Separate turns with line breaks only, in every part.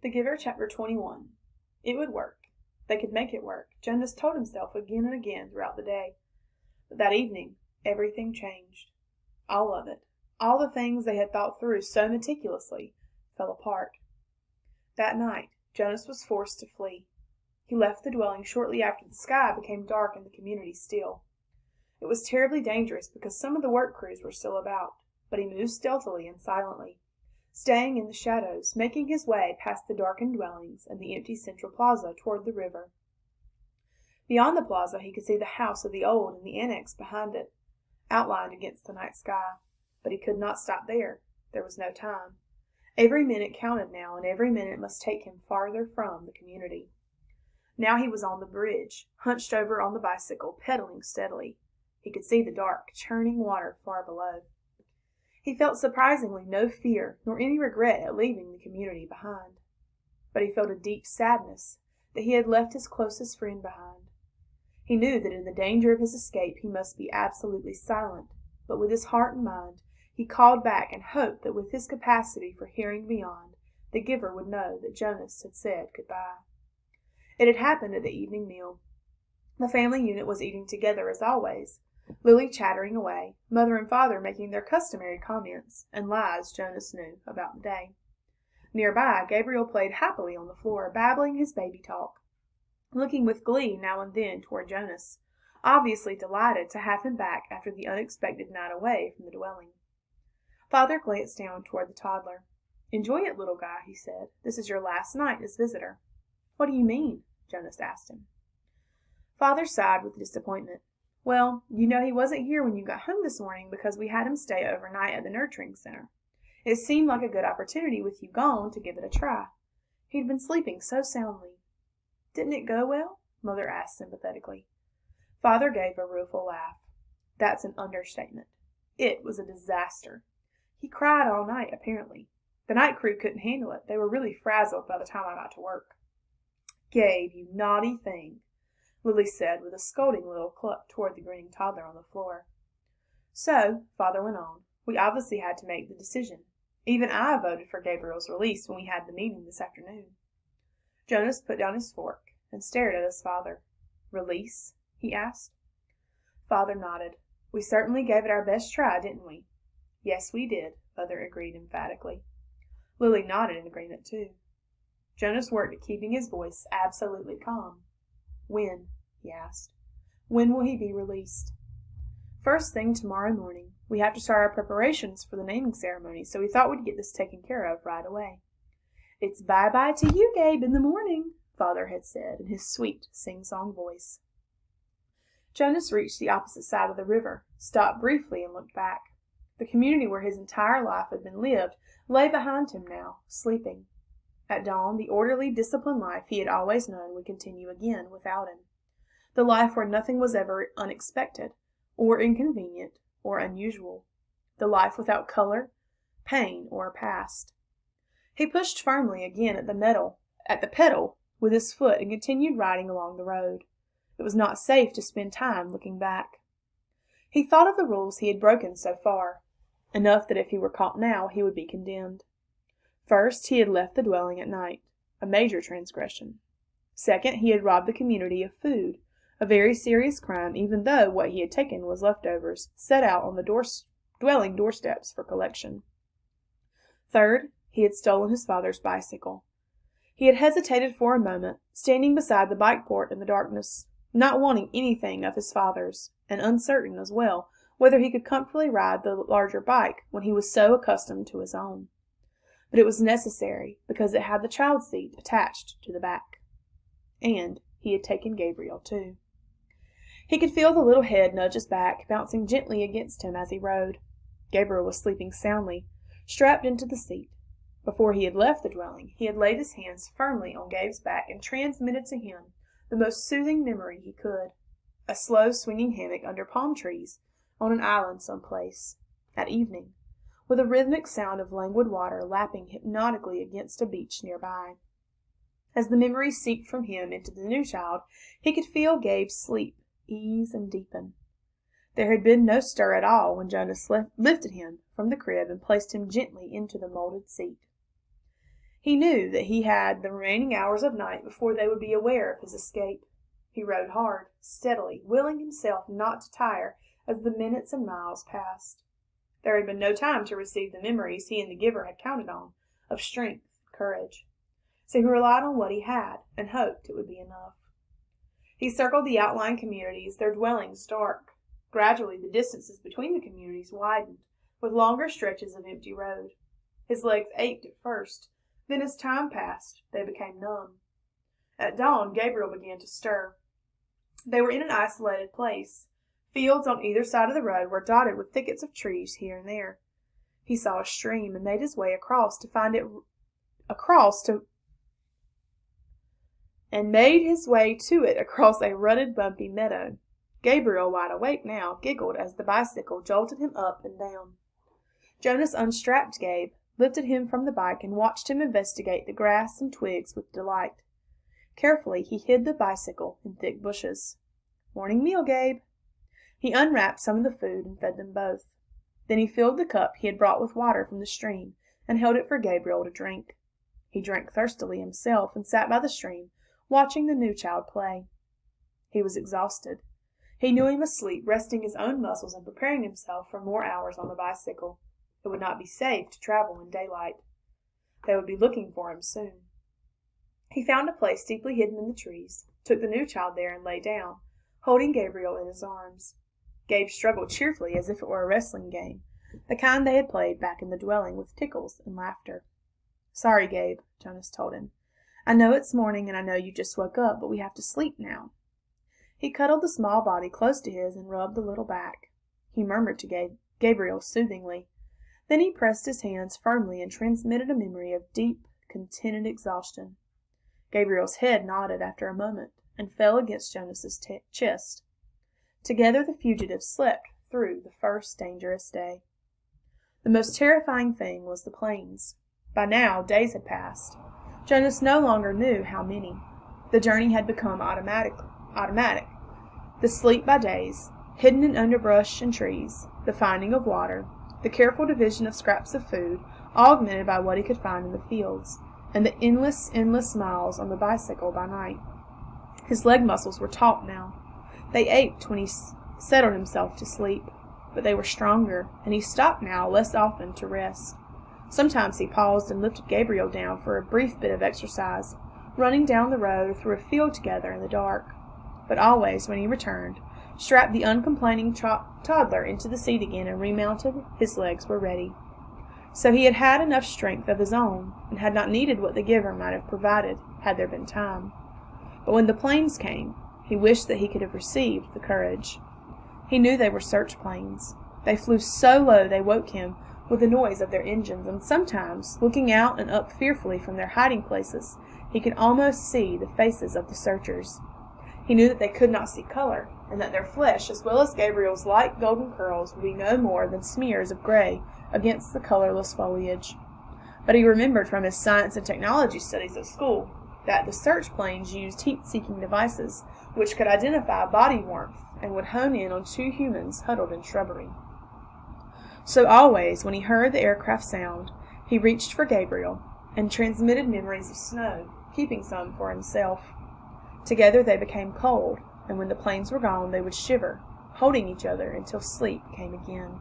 The Giver, Chapter 21. It would work. They could make it work, Jonas told himself again and again throughout the day. But that evening, everything changed. All of it, all the things they had thought through so meticulously, fell apart. That night, Jonas was forced to flee. He left the dwelling shortly after the sky became dark and the community still. It was terribly dangerous because some of the work crews were still about, but he moved stealthily and silently, staying in the shadows, making his way past the darkened dwellings and the empty central plaza toward the river. Beyond the plaza he could see the house of the old and the annex behind it, outlined against the night sky. But he could not stop there. There was no time. Every minute counted now, and every minute must take him farther from the community. Now he was on the bridge, hunched over on the bicycle, pedaling steadily. He could see the dark, churning water far below. He felt surprisingly no fear nor any regret at leaving the community behind. But he felt a deep sadness that he had left his closest friend behind. He knew that in the danger of his escape he must be absolutely silent, but with his heart and mind he called back and hoped that with his capacity for hearing beyond, the Giver would know that Jonas had said goodbye. It had happened at the evening meal. The family unit was eating together as always, Lily chattering away, mother and father making their customary comments and lies Jonas knew about the day. Nearby, Gabriel played happily on the floor, babbling his baby talk, looking with glee now and then toward Jonas, obviously delighted to have him back after the unexpected night away from the dwelling. Father glanced down toward the toddler. "Enjoy it, little guy," he said. "This is your last night as visitor." "What do you mean?" Jonas asked him. Father sighed with disappointment. "Well, you know he wasn't here when you got home this morning because we had him stay overnight at the nurturing center. It seemed like a good opportunity with you gone to give it a try. He'd been sleeping so soundly." "Didn't it go well?" Mother asked sympathetically. Father gave a rueful laugh. "That's an understatement. It was a disaster. He cried all night, apparently. The night crew couldn't handle it. They were really frazzled by the time I got to work." "Gabe, you naughty thing," Lily said with a scolding little cluck toward the grinning toddler on the floor. "So," Father went on, "we obviously had to make the decision. Even I voted for Gabriel's release when we had the meeting this afternoon." Jonas put down his fork and stared at his father. "Release?" he asked. Father nodded. "We certainly gave it our best try, didn't we?" "Yes, we did," Mother agreed emphatically. Lily nodded in agreement too. Jonas worked at keeping his voice absolutely calm. "When?" he asked. "When will he be released?" "First thing tomorrow morning. We have to start our preparations for the naming ceremony, so we thought we'd get this taken care of right away." "It's bye-bye to you, Gabe, in the morning," Father had said in his sweet, sing-song voice. Jonas reached the opposite side of the river, stopped briefly, and looked back. The community where his entire life had been lived lay behind him now, sleeping. At dawn, the orderly, disciplined life he had always known would continue again without him. The life where nothing was ever unexpected, or inconvenient, or unusual. The life without color, pain, or past. He pushed firmly again at the pedal with his foot and continued riding along the road. It was not safe to spend time looking back. He thought of the rules he had broken so far. Enough that if he were caught now, he would be condemned. First, he had left the dwelling at night, a major transgression. Second, he had robbed the community of food, a very serious crime, even though what he had taken was leftovers set out on the dwelling doorsteps for collection. Third, he had stolen his father's bicycle. He had hesitated for a moment, standing beside the bike port in the darkness, not wanting anything of his father's, and uncertain as well whether he could comfortably ride the larger bike when he was so accustomed to his own. But it was necessary because it had the child seat attached to the back. And he had taken Gabriel too. He could feel the little head nudge his back, bouncing gently against him as he rode. Gabriel was sleeping soundly, strapped into the seat. Before he had left the dwelling, he had laid his hands firmly on Gabe's back and transmitted to him the most soothing memory he could. A slow swinging hammock under palm trees, on an island someplace, at evening, with a rhythmic sound of languid water lapping hypnotically against a beach nearby. As the memory seeped from him into the new child, he could feel Gabe's sleep ease and deepen. There had been no stir at all when Jonas lifted him from the crib and placed him gently into the molded seat. He knew that he had the remaining hours of night before they would be aware of his escape. He rode hard, steadily, willing himself not to tire as the minutes and miles passed. There had been no time to receive the memories he and the giver had counted on, of strength and courage. So he relied on what he had, and hoped it would be enough. He circled the outlying communities, their dwellings dark. Gradually the distances between the communities widened, with longer stretches of empty road. His legs ached at first, then as time passed, they became numb. At dawn, Gabriel began to stir. They were in an isolated place. Fields on either side of the road were dotted with thickets of trees here and there. He saw a stream and made his way across to it across a rutted, bumpy meadow. Gabriel, wide awake now, giggled as the bicycle jolted him up and down. Jonas unstrapped Gabe, lifted him from the bike, and watched him investigate the grass and twigs with delight. Carefully he hid the bicycle in thick bushes. "Morning meal, Gabe." He unwrapped some of the food and fed them both. Then he filled the cup he had brought with water from the stream and held it for Gabriel to drink. He drank thirstily himself and sat by the stream, watching the new child play. He was exhausted. He knew he must sleep, resting his own muscles and preparing himself for more hours on the bicycle. It would not be safe to travel in daylight. They would be looking for him soon. He found a place deeply hidden in the trees, took the new child there, and lay down, holding Gabriel in his arms. Gabe struggled cheerfully as if it were a wrestling game, the kind they had played back in the dwelling with tickles and laughter. "Sorry, Gabe," Jonas told him. "I know it's morning and I know you just woke up, but we have to sleep now." He cuddled the small body close to his and rubbed the little back. He murmured to Gabriel soothingly. Then he pressed his hands firmly and transmitted a memory of deep, contented exhaustion. Gabriel's head nodded after a moment and fell against Jonas's chest. Together the fugitives slept through the first dangerous day. The most terrifying thing was the plains. By now, days had passed. Jonas no longer knew how many. The journey had become automatic. The sleep by days, hidden in underbrush and trees, the finding of water, the careful division of scraps of food, augmented by what he could find in the fields, and the endless miles on the bicycle by night. His leg muscles were taut now. They ached when he settled himself to sleep, but they were stronger, and he stopped now less often to rest. Sometimes he paused and lifted Gabriel down for a brief bit of exercise, running down the road or through a field together in the dark. But always, when he returned, strapped the uncomplaining toddler into the seat again and remounted, his legs were ready. So he had had enough strength of his own, and had not needed what the giver might have provided, had there been time. But when the plains came, he wished that he could have received the courage. He knew they were search planes. They flew so low they woke him with the noise of their engines, and sometimes, looking out and up fearfully from their hiding places, he could almost see the faces of the searchers. He knew that they could not see color, and that their flesh, as well as Gabriel's light golden curls, would be no more than smears of gray against the colorless foliage. But he remembered from his science and technology studies at school that the search planes used heat-seeking devices which could identify body warmth and would hone in on two humans huddled in shrubbery. So always, when he heard the aircraft sound, he reached for Gabriel and transmitted memories of snow, keeping some for himself. Together they became cold, and when the planes were gone they would shiver, holding each other until sleep came again.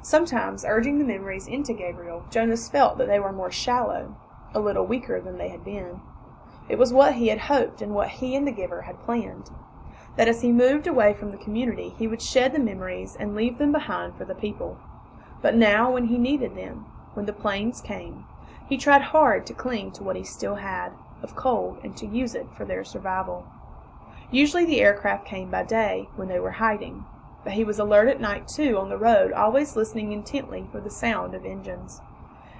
Sometimes, urging the memories into Gabriel, Jonas felt that they were more shallow, a little weaker than they had been. It was what he had hoped and what he and the giver had planned, that as he moved away from the community he would shed the memories and leave them behind for the people. But now, when he needed them, when the plains came, he tried hard to cling to what he still had of cold and to use it for their survival. Usually the aircraft came by day, when they were hiding, but he was alert at night too, on the road, always listening intently for the sound of engines.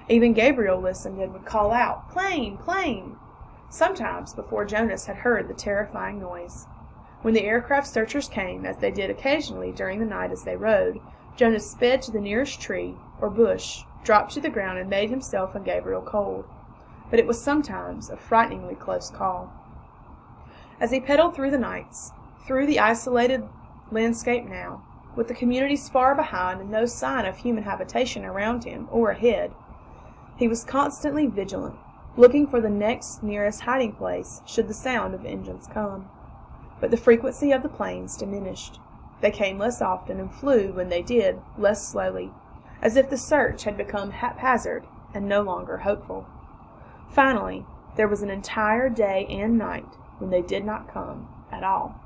Even Gabriel listened and would call out, "Plane! Plane!" sometimes before Jonas had heard the terrifying noise. When the aircraft searchers came, as they did occasionally during the night as they rode, Jonas sped to the nearest tree or bush, dropped to the ground, and made himself and Gabriel cold. But it was sometimes a frighteningly close call. As he pedaled through the nights, through the isolated landscape now, with the communities far behind and no sign of human habitation around him or ahead, he was constantly vigilant, looking for the next nearest hiding place should the sound of engines come. But the frequency of the planes diminished. They came less often and flew, when they did, less slowly, as if the search had become haphazard and no longer hopeful. Finally, there was an entire day and night when they did not come at all.